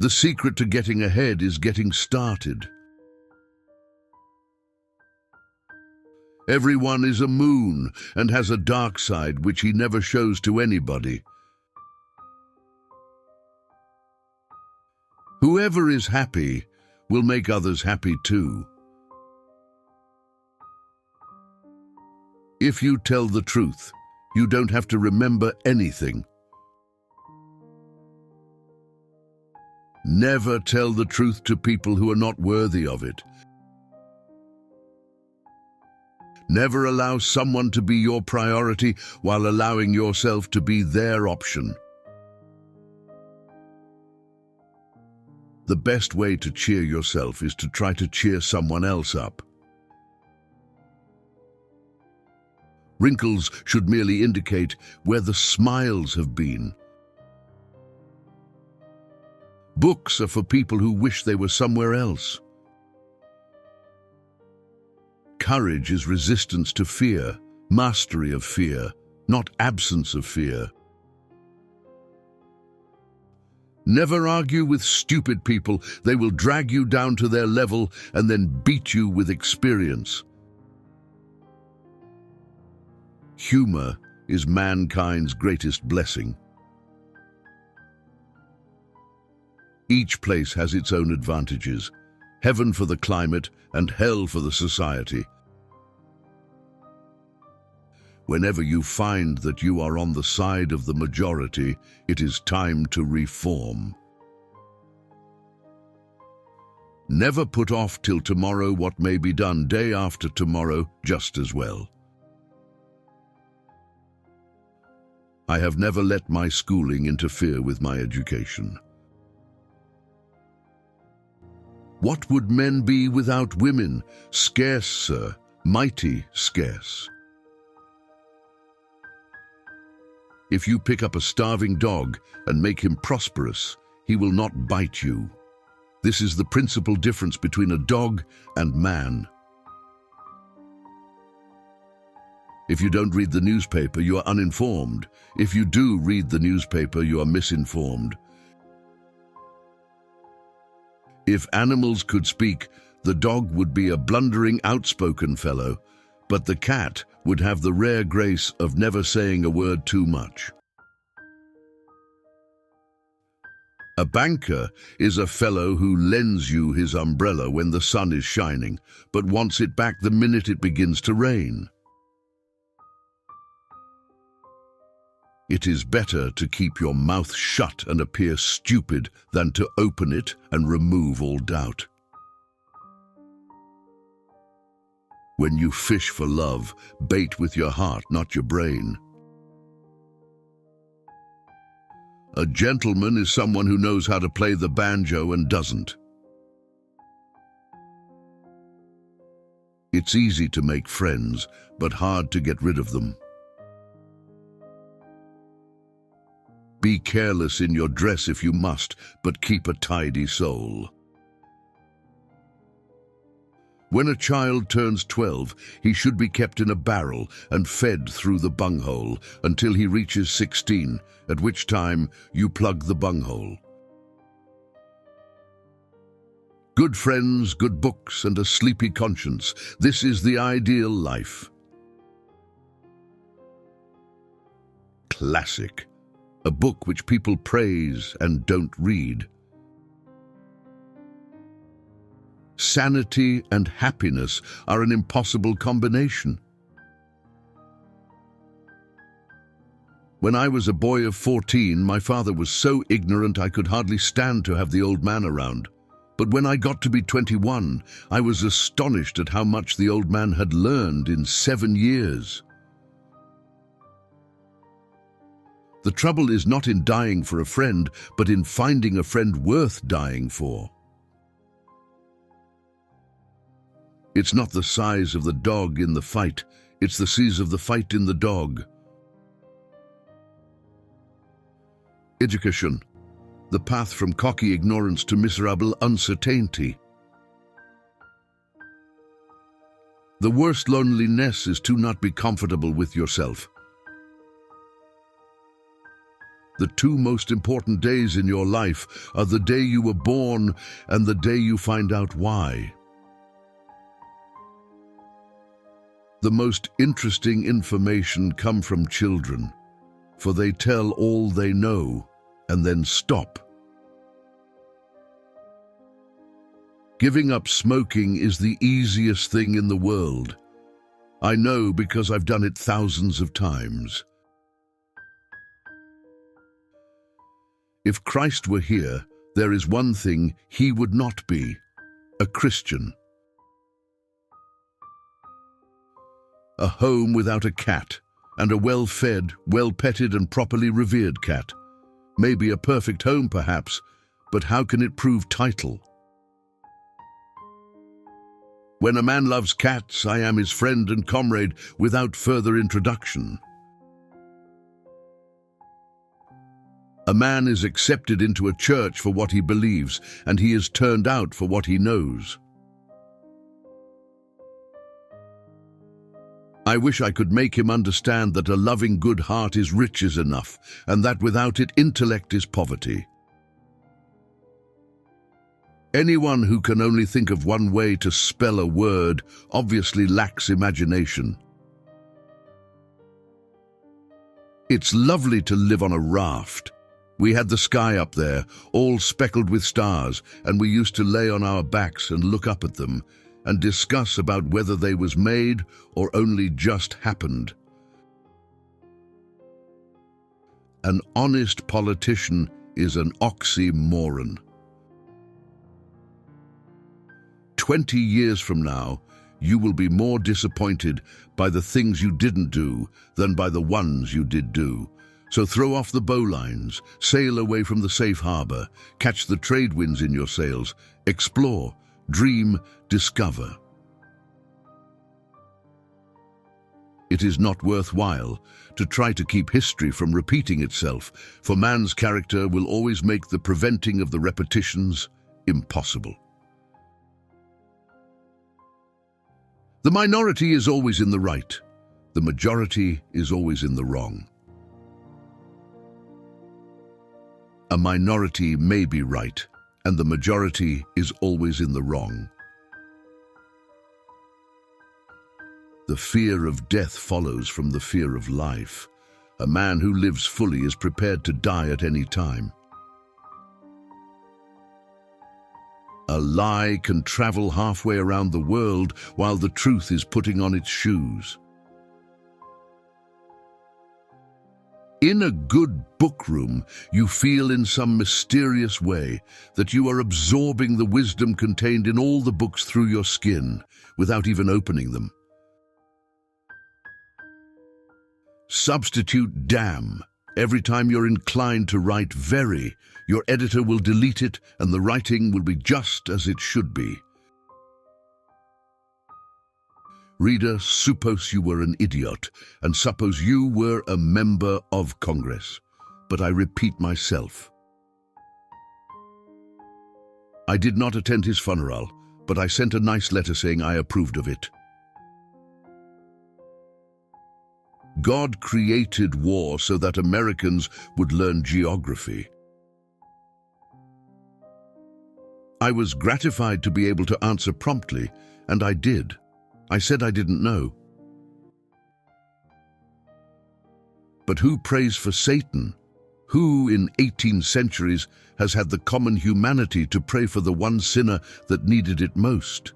The secret to getting ahead is getting started. Everyone is a moon and has a dark side which he never shows to anybody. Whoever is happy will make others happy too. If you tell the truth, you don't have to remember anything. Never tell the truth to people who are not worthy of it. Never allow someone to be your priority while allowing yourself to be their option. The best way to cheer yourself is to try to cheer someone else up. Wrinkles should merely indicate where the smiles have been. Books are for people who wish they were somewhere else. Courage is resistance to fear, mastery of fear, not absence of fear. Never argue with stupid people. They will drag you down to their level and then beat you with experience. Humor is mankind's greatest blessing. Each place has its own advantages, heaven for the climate and hell for the society. Whenever you find that you are on the side of the majority, it is time to reform. Never put off till tomorrow what may be done day after tomorrow just as well. I have never let my schooling interfere with my education. What would men be without women? Scarce, sir, mighty scarce. If you pick up a starving dog and make him prosperous, he will not bite you. This is the principal difference between a dog and man. If you don't read the newspaper, you are uninformed. If you do read the newspaper, you are misinformed. If animals could speak, the dog would be a blundering, outspoken fellow, but the cat would have the rare grace of never saying a word too much. A banker is a fellow who lends you his umbrella when the sun is shining, but wants it back the minute it begins to rain. It is better to keep your mouth shut and appear stupid than to open it and remove all doubt. When you fish for love, bait with your heart, not your brain. A gentleman is someone who knows how to play the banjo and doesn't. It's easy to make friends, but hard to get rid of them. Be careless in your dress if you must, but keep a tidy soul. When a child turns 12, he should be kept in a barrel and fed through the bunghole until he reaches 16, at which time you plug the bunghole. Good friends, good books, and a sleepy conscience. This is the ideal life. Classic. A book which people praise and don't read. Sanity and happiness are an impossible combination. When I was a boy of 14, my father was so ignorant I could hardly stand to have the old man around. But when I got to be 21, I was astonished at how much the old man had learned in 7 years. The trouble is not in dying for a friend, but in finding a friend worth dying for. It's not the size of the dog in the fight, it's the size of the fight in the dog. Education, the path from cocky ignorance to miserable uncertainty. The worst loneliness is to not be comfortable with yourself. The two most important days in your life are the day you were born and the day you find out why. The most interesting information come from children, for they tell all they know and then stop. Giving up smoking is the easiest thing in the world. I know because I've done it thousands of times. If Christ were here, there is one thing he would not be: a Christian. A home without a cat, and a well-fed, well-petted and properly revered cat. Maybe a perfect home perhaps, but how can it prove title? When a man loves cats, I am his friend and comrade without further introduction. A man is accepted into a church for what he believes, and he is turned out for what he knows. I wish I could make him understand that a loving good heart is riches enough, and that without it intellect is poverty. Anyone who can only think of one way to spell a word obviously lacks imagination. It's lovely to live on a raft. We had the sky up there, all speckled with stars, and we used to lay on our backs and look up at them and discuss about whether they was made or only just happened. An honest politician is an oxymoron. 20 years from now, you will be more disappointed by the things you didn't do than by the ones you did do. So throw off the bowlines, sail away from the safe harbor, catch the trade winds in your sails, explore, dream, discover. It is not worthwhile to try to keep history from repeating itself, for man's character will always make the preventing of the repetitions impossible. The minority is always in the right. The majority is always in the wrong. A minority may be right, and the majority is always in the wrong. The fear of death follows from the fear of life. A man who lives fully is prepared to die at any time. A lie can travel halfway around the world while the truth is putting on its shoes. In a good book room, you feel in some mysterious way that you are absorbing the wisdom contained in all the books through your skin, without even opening them. Substitute damn every time you're inclined to write very. Your editor will delete it, and the writing will be just as it should be. Reader, suppose you were an idiot, and suppose you were a member of Congress. But I repeat myself. I did not attend his funeral, but I sent a nice letter saying I approved of it. God created war so that Americans would learn geography. I was gratified to be able to answer promptly, and I did. I said I didn't know. But who prays for Satan? Who in 18 centuries has had the common humanity to pray for the one sinner that needed it most?